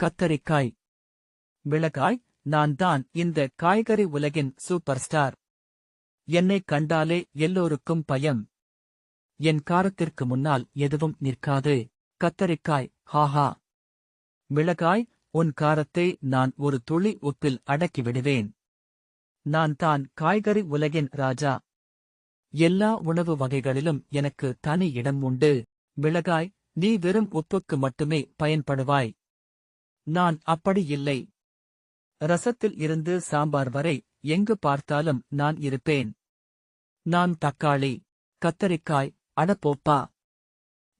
கத்தரிக்காய். மிளகாய். நான் தான் இந்த காய்கறி உலகின் சூப்பர் ஸ்டார். என்னைக் கண்டாலே எல்லோருக்கும் பயம். என் காரத்திற்கு முன்னால் எதுவும் நிற்காது. கத்தரிக்காய். ஹாஹா. மிளகாய். உன் காரத்தை நான் ஒரு துளி உப்பில் அடக்கிவிடுவேன். நான் தான் காய்கறி உலகின் ராஜா. எல்லா உணவு வகைகளிலும் எனக்கு தனி இடம் உண்டு. மிளகாய். நீ வெறும் உப்புக்கு மட்டுமே பயன்படுவாய். நான் அப்படி இல்லை. ரசத்தில் இருந்து சாம்பார் வரை எங்கு பார்த்தாலும் நான் இருப்பேன். நான் தக்காளி. கத்தரிக்காய். அடப்போப்பா.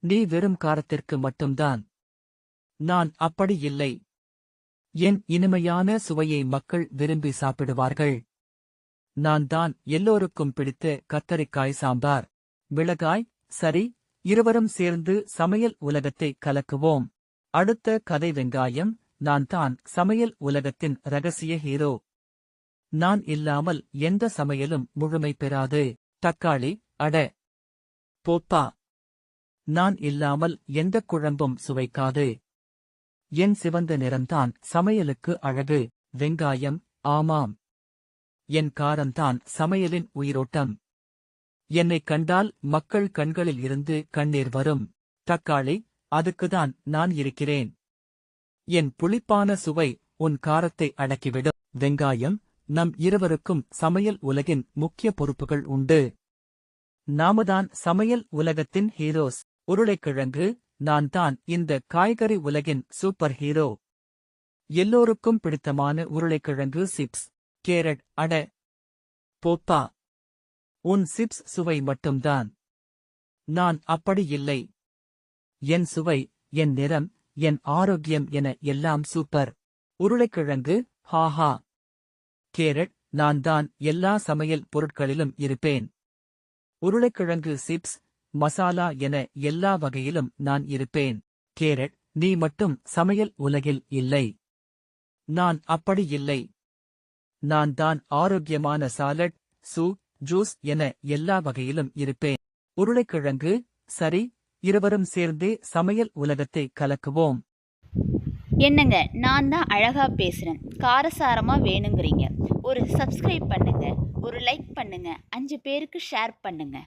நீ வெறும் காரத்திற்கு மட்டும்தான். நான் அப்படி இல்லை. என் இனிமையான சுவையை மக்கள் விரும்பி சாப்பிடுவார்கள். நான் தான் எல்லோருக்கும் பிடித்த கத்தரிக்காய் சாம்பார். மிளகாய். சரி, இருவரும் சேர்ந்து சமையல் உலகத்தை கலக்குவோம். அடுத்த கதை வெங்காயம். நான் தான் சமையல் உலகத்தின் ரகசிய ஹீரோ. நான் இல்லாமல் எந்த சமையலும் முழுமை பெறாது. தக்காளி. அட போப்பா. நான் இல்லாமல் எந்த குழம்பும் சுவைக்காது. என் சிவந்த நிறம்தான் சமையலுக்கு அழகு. வெங்காயம். ஆமாம். என் காரம்தான் சமையலின் உயிரோட்டம். என்னைக் கண்டால் மக்கள் கண்களில் இருந்து கண்ணீர் வரும். தக்காளி. அதுக்குதான் நான் இருக்கிறேன். என் புளிப்பான சுவை உன் காரத்தை அடக்கிவிடும். வெங்காயம். நம் இருவருக்கும் சமையல் உலகின் முக்கிய பொறுப்புகள் உண்டு. நாமதான் சமையல் உலகத்தின் ஹீரோஸ். உருளைக்கிழங்கு. நான் தான் இந்த காய்கறி உலகின் சூப்பர் ஹீரோ. எல்லோருக்கும் பிடித்தமான உருளைக்கிழங்கு சிப்ஸ். கேரட். அட போப்பா. உன் சிப்ஸ் சுவை மட்டும்தான். நான் அப்படி இல்லை. என் சுவை, என் நிறம், என் ஆரோக்கியம் என எல்லாம் சூப்பர். உருளைக்கிழங்கு. ஹாஹா. கேரட். நான் தான் எல்லா சமையல் பொருட்களிலும் இருப்பேன். உருளைக்கிழங்கு சிப்ஸ், மசாலா என எல்லா வகையிலும் நான் இருப்பேன். கேரட். நீ மட்டும் சமையல் உலகில் இல்லை. நான் அப்படி இல்லை. நான் தான் ஆரோக்கியமான சாலட், சூப், ஜூஸ் என எல்லா வகையிலும் இருப்பேன். உருளைக்கிழங்கு. சரி, இருவரும் சேர்ந்தே சமையல் உலகத்தை கலக்குவோம். என்னங்க, நான் தான் அழகா பேசுறேன், காரசாரமா வேணுங்கிறீங்க. ஒரு சப்ஸ்கிரைப் பண்ணுங்க, ஒரு லைக் பண்ணுங்க, 5 பேருக்கு ஷேர் பண்ணுங்க.